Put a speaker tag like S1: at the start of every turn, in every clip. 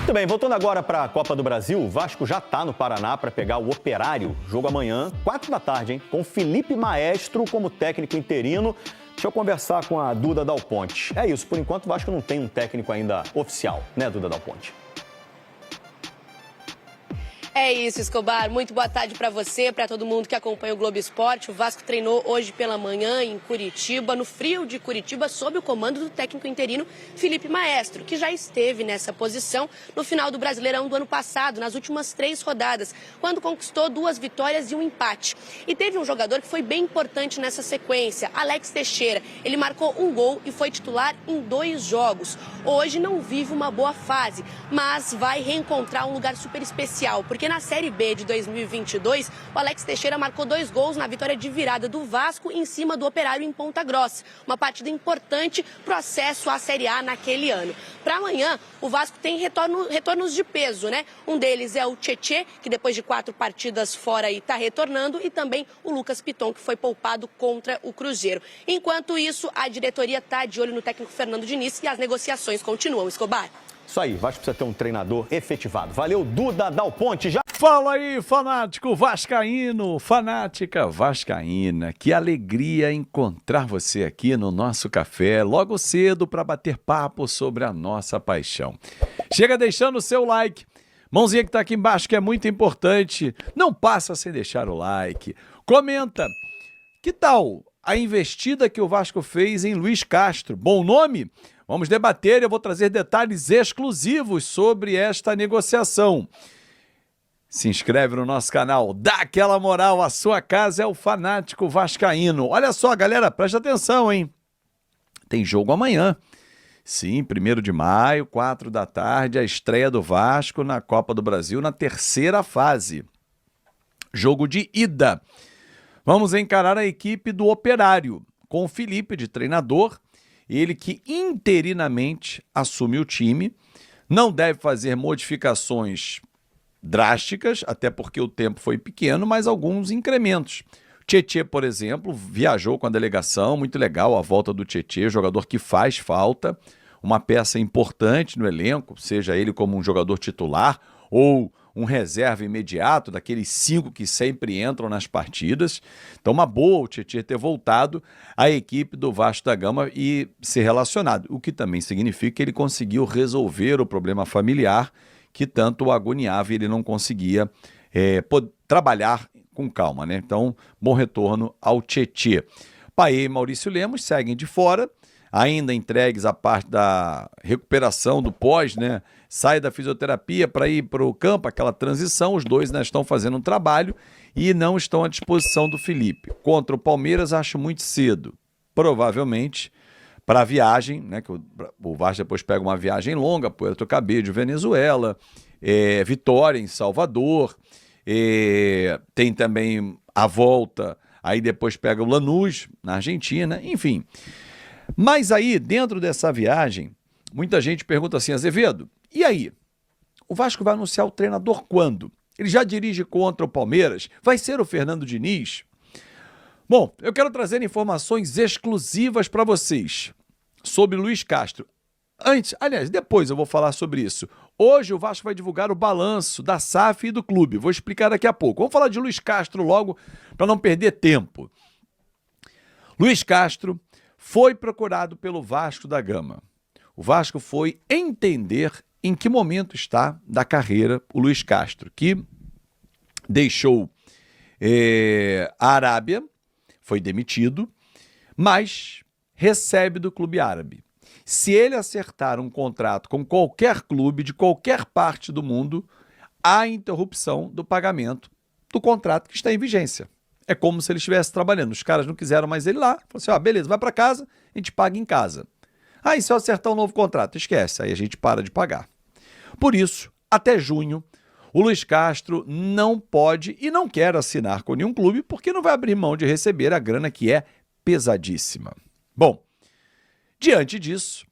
S1: Muito bem, voltando agora para a Copa do Brasil, o Vasco já está no Paraná para pegar o Operário. Jogo amanhã, 4 da tarde, hein? Com Felipe Maestro como técnico interino. Deixa eu conversar com a Duda Dal Ponte. É isso, por enquanto o Vasco não tem um técnico ainda oficial, né, Duda Dal Ponte?
S2: É isso, Escobar. Muito boa tarde para você, para todo mundo que acompanha o Globo Esporte. O Vasco treinou hoje pela manhã em Curitiba, no frio de Curitiba, sob o comando do técnico interino Felipe Maestro, que já esteve nessa posição no final do Brasileirão do ano passado, nas últimas 3 rodadas, quando conquistou 2 vitórias e 1 empate. E teve um jogador que foi bem importante nessa sequência, Alex Teixeira. Ele marcou 1 gol e foi titular em 2 jogos. Hoje não vive uma boa fase, mas vai reencontrar um lugar super especial, porque na Série B de 2022, o Alex Teixeira marcou 2 gols na vitória de virada do Vasco em cima do Operário em Ponta Grossa. Uma partida importante para o acesso à Série A naquele ano. Para amanhã, o Vasco tem retornos de peso, né? Um deles é o Tietê, que depois de 4 partidas fora está retornando, e também o Lucas Piton, que foi poupado contra o Cruzeiro. Enquanto isso, a diretoria está de olho no técnico Fernando Diniz e as negociações continuam, Escobar.
S1: Isso aí, Vasco precisa ter um treinador efetivado. Valeu, Duda Dal Ponte. Já...
S3: Fala aí, fanático vascaíno, fanática vascaína. Que alegria encontrar você aqui no nosso café, logo cedo, para bater papo sobre a nossa paixão. Chega deixando o seu like. Mãozinha que tá aqui embaixo, que é muito importante. Não passa sem deixar o like. Comenta. Que tal a investida que o Vasco fez em Luiz Castro? Bom nome? Vamos debater e eu vou trazer detalhes exclusivos sobre esta negociação. Se inscreve no nosso canal, dá aquela moral, a sua casa é o fanático vascaíno. Olha só, galera, preste atenção, hein? Tem jogo amanhã. Sim, 1º de maio, 4 da tarde, a estreia do Vasco na Copa do Brasil na 3ª fase. Jogo de ida. Vamos encarar a equipe do Operário, com o Felipe de treinador, ele que interinamente assume o time, não deve fazer modificações drásticas, até porque o tempo foi pequeno, mas alguns incrementos. Tietê, por exemplo, viajou com a delegação, muito legal a volta do Tietê, jogador que faz falta, uma peça importante no elenco, seja ele como um jogador titular ou um reserva imediato, daqueles 5 que sempre entram nas partidas. Então, uma boa o Tietê ter voltado à equipe do Vasco da Gama e ser relacionado, o que também significa que ele conseguiu resolver o problema familiar que tanto o agoniava e ele não conseguia trabalhar com calma, né? Então, bom retorno ao Tietê. Paê e Maurício Lemos seguem de fora, ainda entregues à parte da recuperação do pós, né? Sai da fisioterapia para ir para o campo, aquela transição, os dois ainda estão fazendo um trabalho e não estão à disposição do Felipe. Contra o Palmeiras, acho muito cedo, provavelmente para a viagem, né? Que o Vasco depois pega uma viagem longa, Puerto Cabello, Venezuela, Vitória em Salvador, tem também a volta, aí depois pega o Lanús na Argentina, enfim. Mas aí, dentro dessa viagem, muita gente pergunta assim, Azevedo, e aí? O Vasco vai anunciar o treinador quando? Ele já dirige contra o Palmeiras? Vai ser o Fernando Diniz? Bom, eu quero trazer informações exclusivas para vocês sobre Luiz Castro. Depois eu vou falar sobre isso. Hoje o Vasco vai divulgar o balanço da SAF e do clube. Vou explicar daqui a pouco. Vamos falar de Luiz Castro logo, para não perder tempo. Luiz Castro foi procurado pelo Vasco da Gama. O Vasco foi entender em que momento está da carreira o Luiz Castro, que deixou a Arábia, foi demitido, mas recebe do clube árabe. Se ele acertar um contrato com qualquer clube de qualquer parte do mundo, há interrupção do pagamento do contrato que está em vigência. É como se ele estivesse trabalhando. Os caras não quiseram mais ele lá. Falaram assim, beleza, vai para casa, a gente paga em casa. Aí se eu acertar um novo contrato, esquece, aí a gente para de pagar. Por isso, até junho, o Luiz Castro não pode e não quer assinar com nenhum clube porque não vai abrir mão de receber a grana que é pesadíssima. Bom, diante disso,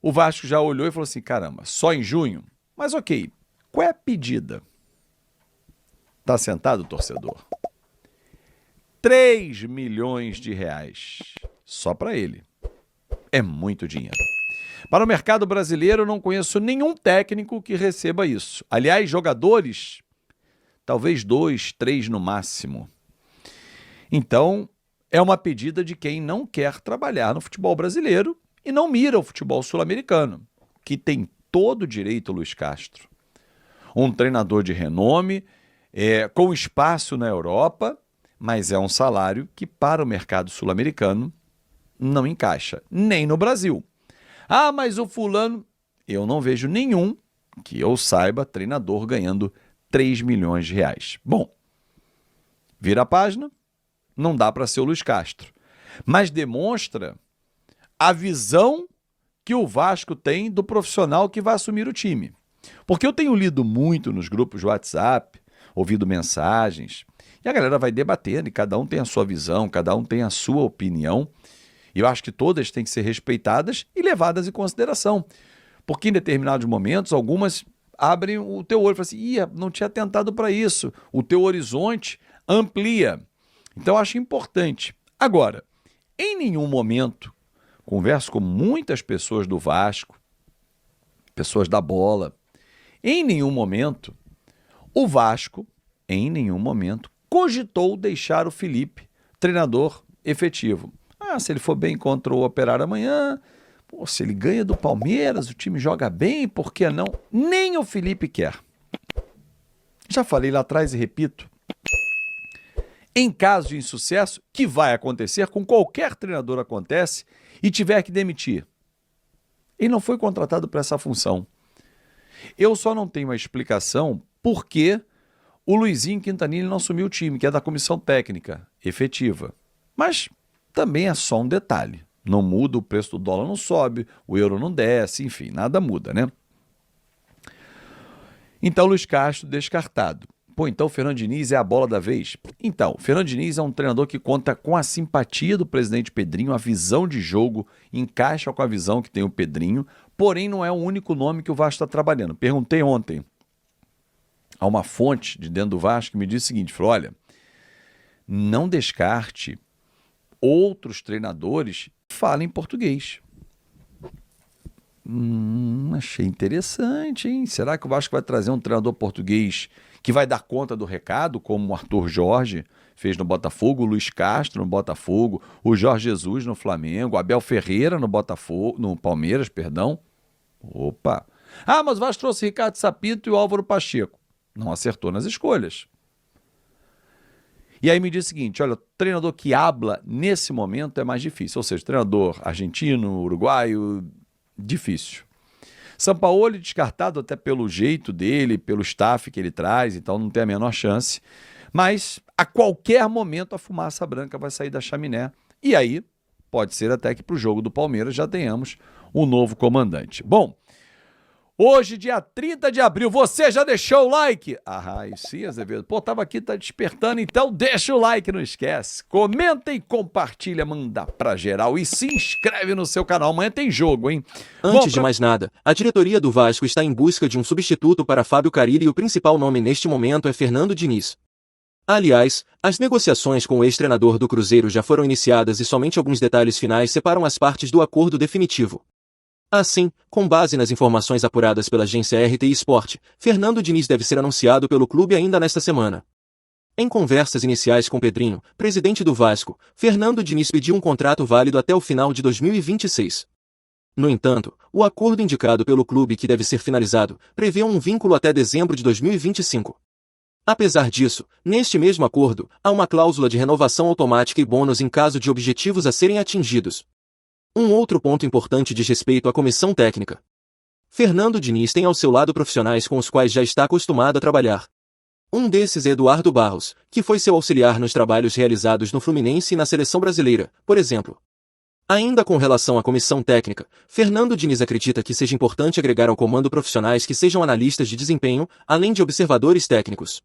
S3: o Vasco já olhou e falou assim, caramba, só em junho? Mas ok, qual é a pedida? Tá sentado, torcedor? 3 milhões de reais só para ele. É muito dinheiro. Para o mercado brasileiro, eu não conheço nenhum técnico que receba isso. Aliás, jogadores, talvez 2, 3 no máximo. Então, é uma pedida de quem não quer trabalhar no futebol brasileiro e não mira o futebol sul-americano, que tem todo o direito, Luiz Castro. Um treinador de renome, com espaço na Europa, mas é um salário que para o mercado sul-americano não encaixa, nem no Brasil. Ah, mas o fulano... Eu não vejo nenhum, que eu saiba, treinador ganhando 3 milhões de reais. Bom, vira a página, não dá para ser o Luiz Castro, mas demonstra a visão que o Vasco tem do profissional que vai assumir o time. Porque eu tenho lido muito nos grupos de WhatsApp, ouvido mensagens, e a galera vai debatendo, e cada um tem a sua visão, cada um tem a sua opinião, e eu acho que todas têm que ser respeitadas e levadas em consideração. Porque em determinados momentos, algumas abrem o teu olho e falam assim, não tinha atentado para isso, o teu horizonte amplia. Então eu acho importante. Agora, em nenhum momento, converso com muitas pessoas do Vasco, pessoas da bola, em nenhum momento, o Vasco, em nenhum momento, cogitou deixar o Felipe treinador efetivo. Se ele for bem contra o Operário amanhã, se ele ganha do Palmeiras, o time joga bem, por que não? Nem o Felipe quer. Já falei lá atrás e repito. Em caso de insucesso, que vai acontecer, com qualquer treinador acontece, e tiver que demitir. Ele não foi contratado para essa função. Eu só não tenho uma explicação por que o Luizinho Quintanilha não assumiu o time, que é da comissão técnica efetiva. Mas também é só um detalhe. Não muda, o preço do dólar não sobe, o euro não desce, enfim, nada muda, né? Então, Luiz Castro descartado. Então o Fernando Diniz é a bola da vez? Então, o Fernando Diniz é um treinador que conta com a simpatia do presidente Pedrinho, a visão de jogo encaixa com a visão que tem o Pedrinho, porém não é o único nome que o Vasco está trabalhando. Perguntei ontem a uma fonte de dentro do Vasco que me disse o seguinte, falou, olha, não descarte outros treinadores que falem português. Achei interessante, hein? Será que o Vasco vai trazer um treinador português que vai dar conta do recado, como o Arthur Jorge fez no Botafogo, o Luiz Castro no Botafogo, o Jorge Jesus no Flamengo, o Abel Ferreira no Palmeiras, perdão. Opa! Mas o Vasco trouxe o Ricardo Sapinto e o Álvaro Pacheco. Não acertou nas escolhas. E aí me diz o seguinte, olha, o treinador que habla nesse momento é mais difícil, ou seja, treinador argentino, uruguaio, difícil. Sampaoli descartado até pelo jeito dele, pelo staff que ele traz, então não tem a menor chance. Mas a qualquer momento a fumaça branca vai sair da chaminé. E aí pode ser até que para o jogo do Palmeiras já tenhamos um novo comandante. Bom, hoje, dia 30 de abril, você já deixou o like? Sim, Azevedo. Tava aqui, tá despertando, então deixa o like, não esquece. Comenta e compartilha, manda pra geral e se inscreve no seu canal. Amanhã tem jogo, hein?
S4: Antes de mais nada, a diretoria do Vasco está em busca de um substituto para Fábio Carille e o principal nome neste momento é Fernando Diniz. Aliás, as negociações com o ex-treinador do Cruzeiro já foram iniciadas e somente alguns detalhes finais separam as partes do acordo definitivo. Assim, com base nas informações apuradas pela agência RTI Sport, Fernando Diniz deve ser anunciado pelo clube ainda nesta semana. Em conversas iniciais com Pedrinho, presidente do Vasco, Fernando Diniz pediu um contrato válido até o final de 2026. No entanto, o acordo indicado pelo clube que deve ser finalizado prevê um vínculo até dezembro de 2025. Apesar disso, neste mesmo acordo, há uma cláusula de renovação automática e bônus em caso de objetivos a serem atingidos. Um outro ponto importante diz respeito à comissão técnica. Fernando Diniz tem ao seu lado profissionais com os quais já está acostumado a trabalhar. Um desses é Eduardo Barros, que foi seu auxiliar nos trabalhos realizados no Fluminense e na seleção brasileira, por exemplo. Ainda com relação à comissão técnica, Fernando Diniz acredita que seja importante agregar ao comando profissionais que sejam analistas de desempenho, além de observadores técnicos.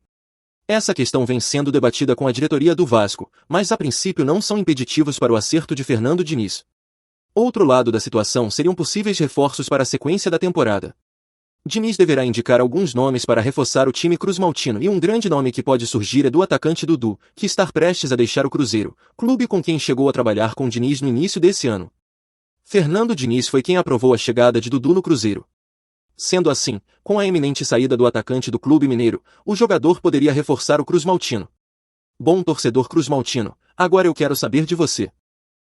S4: Essa questão vem sendo debatida com a diretoria do Vasco, mas a princípio não são impeditivos para o acerto de Fernando Diniz. Outro lado da situação seriam possíveis reforços para a sequência da temporada. Diniz deverá indicar alguns nomes para reforçar o time cruzmaltino e um grande nome que pode surgir é do atacante Dudu, que está prestes a deixar o Cruzeiro, clube com quem chegou a trabalhar com Diniz no início desse ano. Fernando Diniz foi quem aprovou a chegada de Dudu no Cruzeiro. Sendo assim, com a iminente saída do atacante do clube mineiro, o jogador poderia reforçar o Cruzmaltino. Bom torcedor cruzmaltino, agora eu quero saber de você.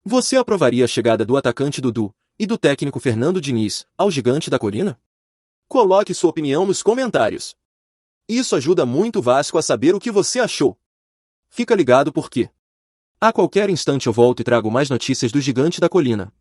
S4: Você aprovaria a chegada do atacante Dudu e do técnico Fernando Diniz ao Gigante da Colina? Coloque sua opinião nos comentários. Isso ajuda muito o Vasco a saber o que você achou. Fica ligado porque a qualquer instante eu volto e trago mais notícias do Gigante da Colina.